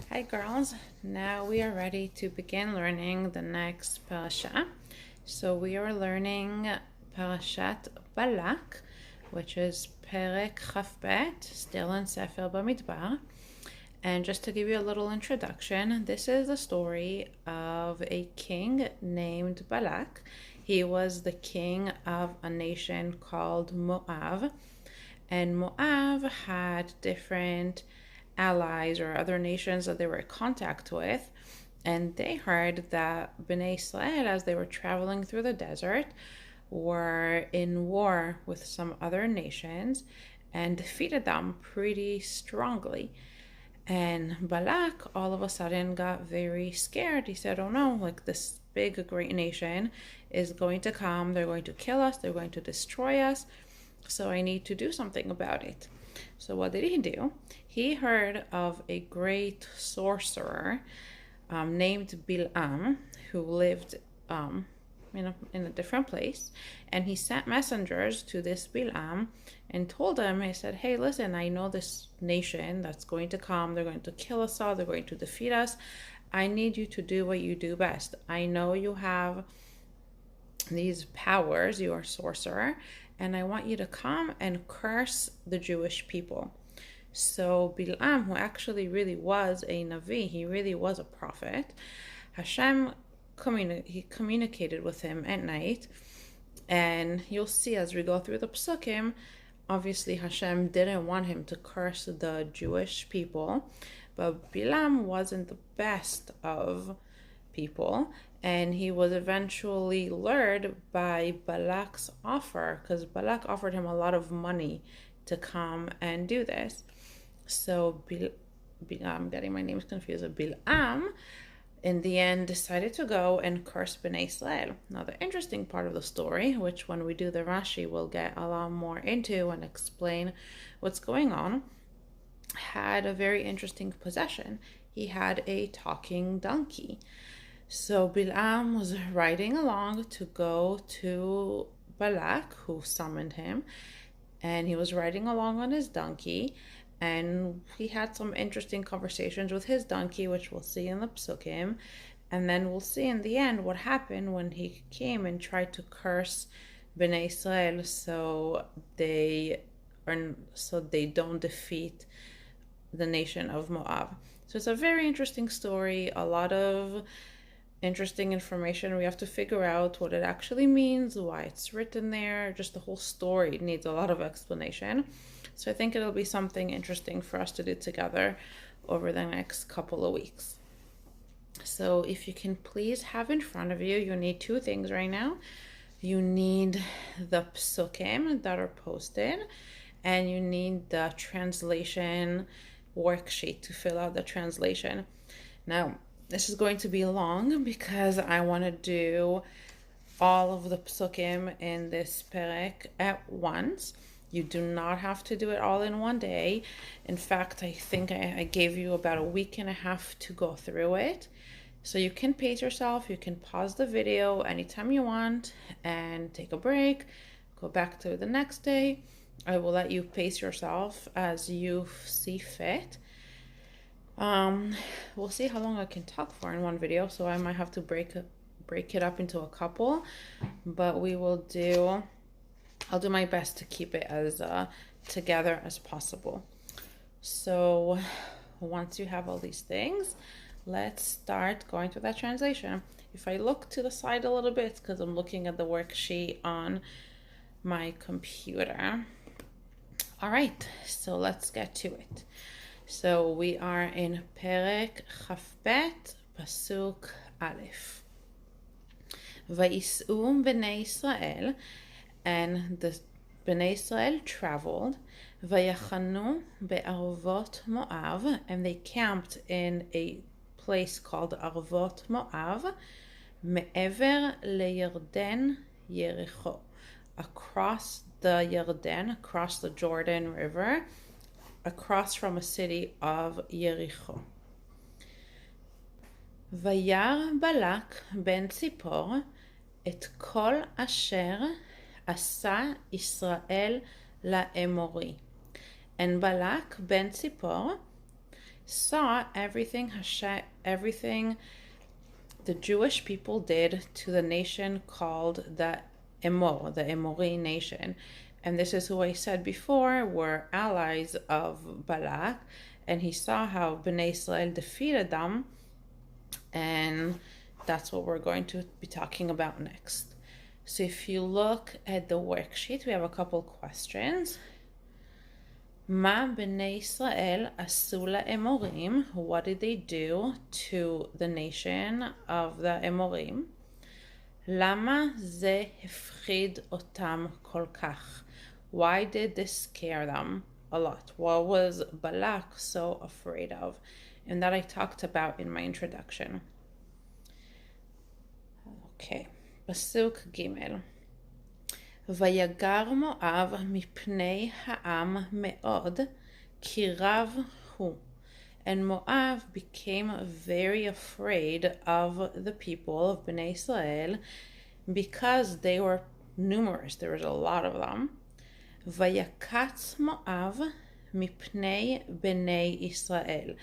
Hi girls, now we are ready to begin learning the next parasha. So we are learning Parashat Balak, which is Perek Chafbet, still in Sefer Bamidbar. And just to give you a little introduction, this is the story of a king named Balak. He was the king of a nation called Moab, and Moab had different allies or other nations that they were in contact with, and they heard that Bnei Israel, as they were traveling through the desert, were in war with some other nations and defeated them pretty strongly. And Balak all of a sudden got very scared. He said, oh no, like this big great nation is going to come, they're going to kill us, they're going to destroy us, so I need to do something about it. So what did he do? He heard of a great sorcerer named Bilam, who lived in a different place, and he sent messengers to this Bilam and told him, he said, hey, listen, I know this nation that's going to come, they're going to kill us all, they're going to defeat us. I need you to do what you do best. I know you have these powers, you are a sorcerer, and I want you to come and curse the Jewish people. So Bilam, who actually really was a Navi, he really was a prophet, Hashem he communicated with him at night, and you'll see as we go through the psukim, obviously Hashem didn't want him to curse the Jewish people, but Bilam wasn't the best of people, and he was eventually lured by Balak's offer, because Balak offered him a lot of money to come and do this. So I'm getting my names confused. Bilam, in the end, decided to go and curse Bnei Israel. Now, the interesting part of the story, which when we do the Rashi, we'll get a lot more into and explain what's going on, had a very interesting possession. He had a talking donkey. So Bilam was riding along to go to Balak, who summoned him, and he was riding along on his donkey, and he had some interesting conversations with his donkey, which we'll see in the psukim, and then we'll see in the end what happened when he came and tried to curse Bnei Israel so they don't defeat the nation of Moab. So it's a very interesting story, a lot of interesting information. We have to figure out what it actually means, why it's written there. Just the whole story needs a lot of explanation. So I think it'll be something interesting for us to do together over the next couple of weeks. So if you can please have in front of you, you need two things right now. You need the psukim that are posted, and you need the translation worksheet to fill out the translation. Now, this is going to be long because I want to do all of the psukim in this perek at once. You do not have to do it all in one day. In fact, I think I gave you about a week and a half to go through it. So you can pace yourself, you can pause the video anytime you want and take a break, go back to the next day. I will let you pace yourself as you see fit. We'll see how long I can talk for in one video, so I might have to break it up into a couple, but I'll do my best to keep it as together as possible. So once you have all these things, let's start going through that translation. If I look to the side a little bit, because I'm looking at the worksheet on my computer. All right, so let's get to it. So we are in Perek Chafbet, Pasuk Aleph. Vayis'u Bnei Israel, and the Bnei Israel traveled. Vayachanu be'arvot Moav, and they camped in a place called Arvot Moav, me'ever leYarden Yericho, across the Yarden, across the Jordan River, across from a city of Yericho. Vayar Balak ben Tzipor et kol asher asa Israel laEmori. And Balak ben Tzipor saw everything the Jewish people did to the nation called the Emori nation. And this is who I said before were allies of Balak. And he saw how Bnei Israel defeated them. And that's what we're going to be talking about next. So if you look at the worksheet, we have a couple questions. Ma Bnei Israel asu la'emorim? What did they do to the nation of the Emorim? Lama ze hefchid otam kol kach? Why did this scare them a lot? What was Balak so afraid of? And that I talked about in my introduction. Okay, Pasuk Gimel. ויגר מואב מפני העם מאוד, כי רב הוא. And Moab became very afraid of the people of Bnei Israel because they were numerous. There was a lot of them. ויקץ מואב מפני בני ישראל.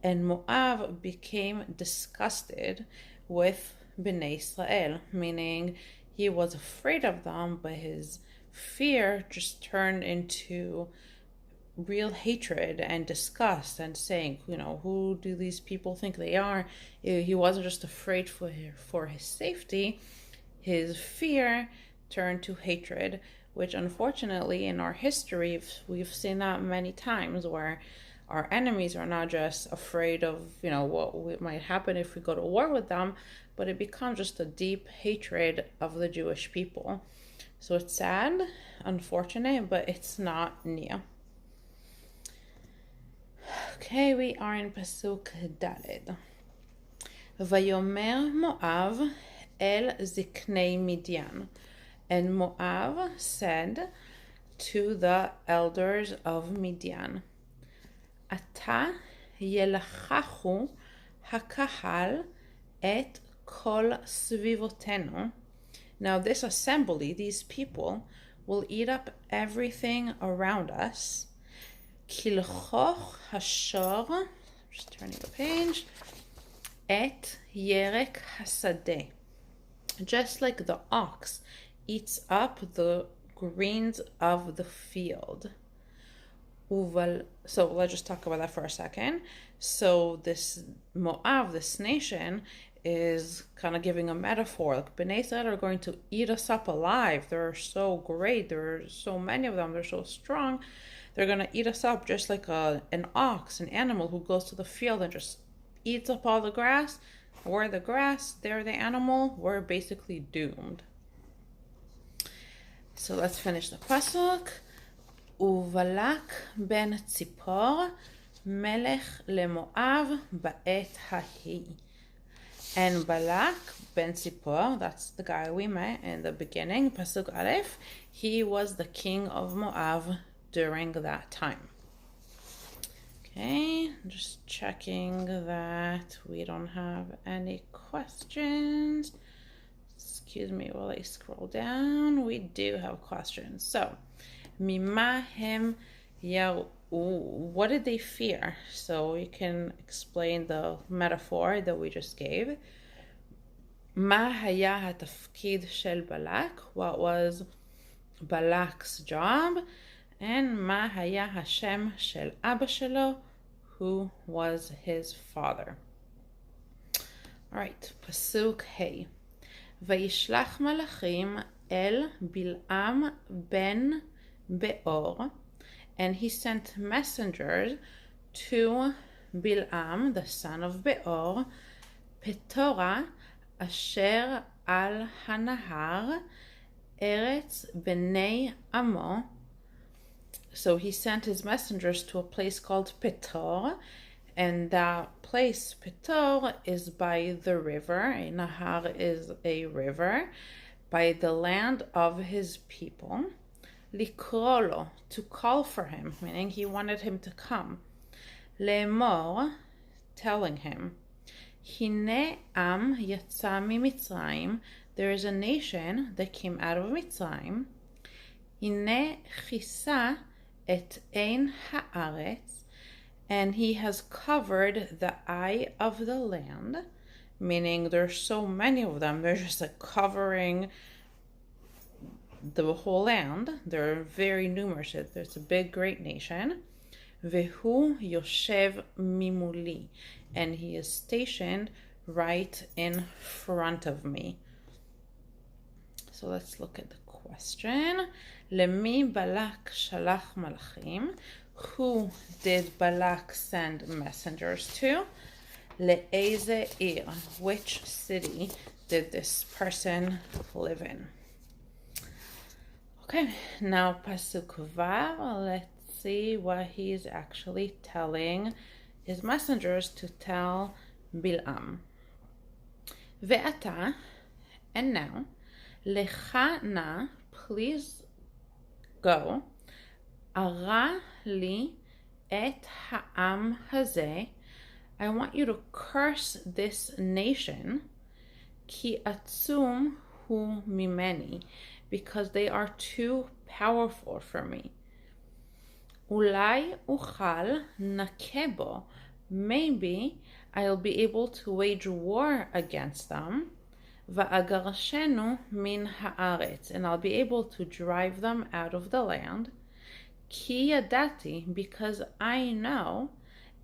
And Moab became disgusted with Bnei Israel, meaning he was afraid of them, but his fear just turned into real hatred and disgust and saying, who do these people think they are? He wasn't just afraid for his safety. His fear turned to hatred, which unfortunately in our history, we've seen that many times where our enemies are not just afraid of, what might happen if we go to war with them, but it becomes just a deep hatred of the Jewish people. So it's sad, unfortunate, but it's not new. Okay, we are in Pasuk Daled. Vayomer Moav el ziknei Midian. And Moab said to the elders of Midian, Ata yelachachu hakahal et kol svivotenu. Now this assembly, these people, will eat up everything around us. Kilchoch hashor, just turning the page, et yerek hasadeh. Just like the ox eats up the greens of the field. So let's just talk about that for a second. So this Moab, this nation, is kind of giving a metaphor. Like Bnei Israel are going to eat us up alive. They're so great. There are so many of them. They're so strong. They're going to eat us up just like an ox, an animal who goes to the field and just eats up all the grass. We're the grass, they're the animal. We're basically doomed. So let's finish the pasuk. Uvalak ben Tzipor melech leMoav ba'et hahi. And Balak ben Tzipor, that's the guy we met in the beginning, pasuk Aleph, he was the king of Moab during that time. Okay, just checking that we don't have any questions. Excuse me while I scroll down. We do have questions. So, Mima hem yaru. What did they fear? So we can explain the metaphor that we just gave. Ma haya hatafkid shel Balak. What was Balak's job? And Ma haya Hashem shel Abba shelo, who was his father. All right, Pasuk Hey. Vayishlach malachim el Bil'am ben Beor, and he sent messengers to Bil'am, the son of Beor, Petora asher al hanahar, eretz bnei Amo. So he sent his messengers to a place called Petor, and that place, Petor, is by the river. A Nahar is a river, by the land of his people. Likrolo, to call for him, meaning he wanted him to come. Le'emor, telling him, Hine am yatsa miMitzrayim, there is a nation that came out of Mitzrayim. Hine chisa et ein haaretz, and he has covered the eye of the land, meaning there's so many of them, they're just like covering the whole land. They're very numerous. There's a big, great nation. Vehu yoshev mimuli, and he is stationed right in front of me. So let's look at the question. Lemi Balak shalach malachim. Who did Balak send messengers to? Le'eze ir. Which city did this person live in? Okay, now pasuk vav. Let's see what he's actually telling his messengers to tell Bil'am. Ve'ata, and now, lecha na, please go, ara li et ha'am hazeh. I want you to curse this nation, ki atzum hu mimeni, because they are too powerful for me. Ulai uchal nakebo. Maybe I'll be able to wage war against them. Va'agarshenu min haaretz, and I'll be able to drive them out of the land. Ki yadati, because I know,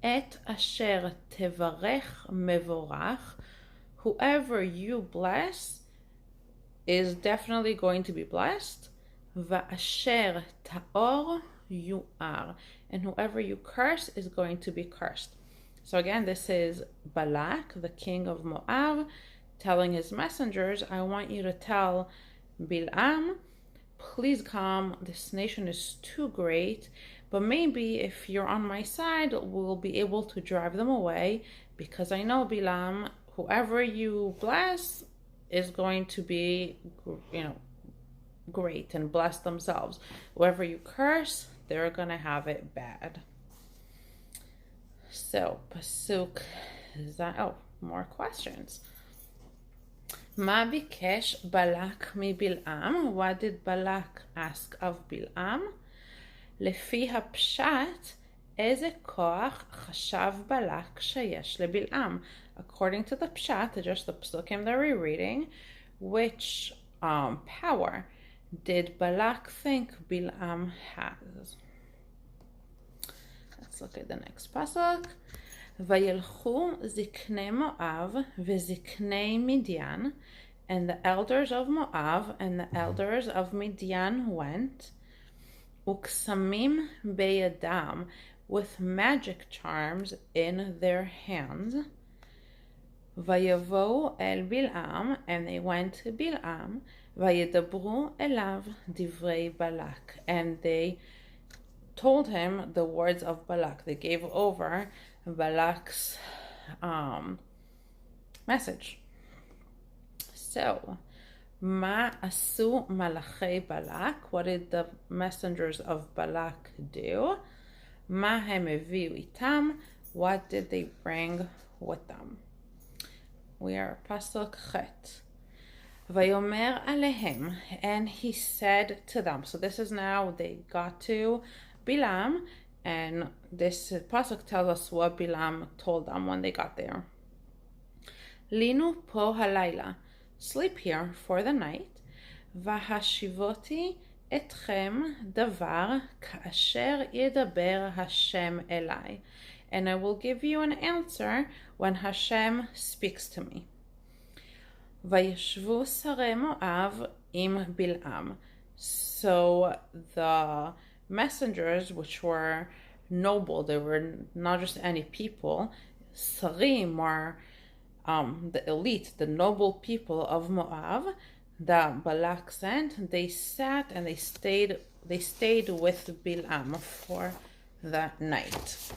et asher tevarech mevorach, whoever you bless is definitely going to be blessed. Va'asher ta'or yu'ar, and whoever you curse is going to be cursed. So again, this is Balak, the king of Moab, telling his messengers, I want you to tell Bil'am, please come, this nation is too great, but maybe if you're on my side, we'll be able to drive them away, because I know, Bil'am, whoever you bless is going to be, great and bless themselves. Whoever you curse, they're going to have it bad. So, pasuk, more questions. Ma bikesh Balak mi Bil'am? What did Balak ask of Bil'am? Lefi hapshat, eze koach chashav Balak sheyesh leBil'am. According to the pshat, just the psukim that we're reading, which power did Balak think Bil'am has? Let's look at the next pasuk. Vayelchu ziknei Moav v'ziknei Midian, and the elders of Moab and the elders of Midian went, uksamim beyadam, with magic charms in their hands. Vayavo el Bil'am, and they went to Bil'am, vayedabru elav divrei Balak, and they told him the words of Balak. They gave over Balak's message. So, ma asu malachei Balak? What did the messengers of Balak do? Ma hem eviu itam? What did they bring with them? We are pasuk chet. Vayomer alehem, and he said to them. So this is now they got to Bil'am, and this pasuk tells us what Bil'am told them when they got there. Linu po halayla, sleep here for the night. Vahashivoti etchem davar kaasher yedaber Hashem elai, and I will give you an answer when Hashem speaks to me. Vayeshvu sarei Moav im Bil'am. So the messengers, which were noble, they were not just any people, sarim were the elite, the noble people of Moab that Balak sent. They sat and they stayed with Bil'am for that night.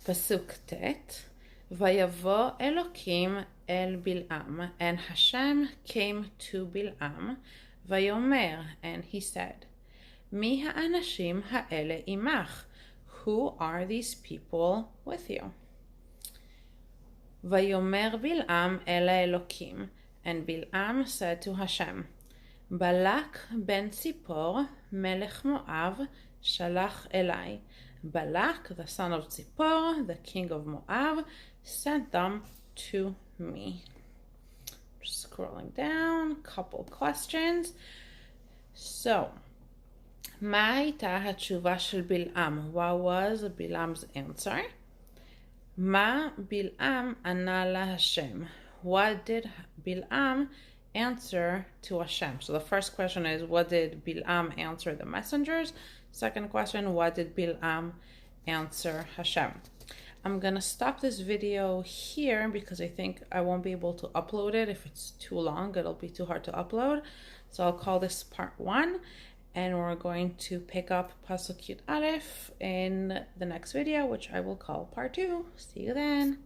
Pasuk tet. Vayavo Elokim el Bil'am, and Hashem came to Bil'am. Vayomer, and he said, Mi ha'anashim ha'ele imach? Who are these people with you? Vayomer Bil'am el Elokim, and Bil'am said to Hashem, Balak ben Tzipor melech Moav shalach elai. Balak, the son of Zippor, the king of Moab, sent them to me. Just scrolling down, couple questions. So, מה הייתה התשובה של בלעם? What was Bilam's answer? מה בלעם ענה להשם? What did Bilam answer to Hashem? So the first question is, what did Bilam answer the messengers? Second question, what did Bilam answer Hashem? I'm gonna stop this video here because I think I won't be able to upload it. If it's too long, it'll be too hard to upload. So I'll call this part 1, and we're going to pick up Pasuk Yud Aleph in the next video, which I will call part 2. See you then.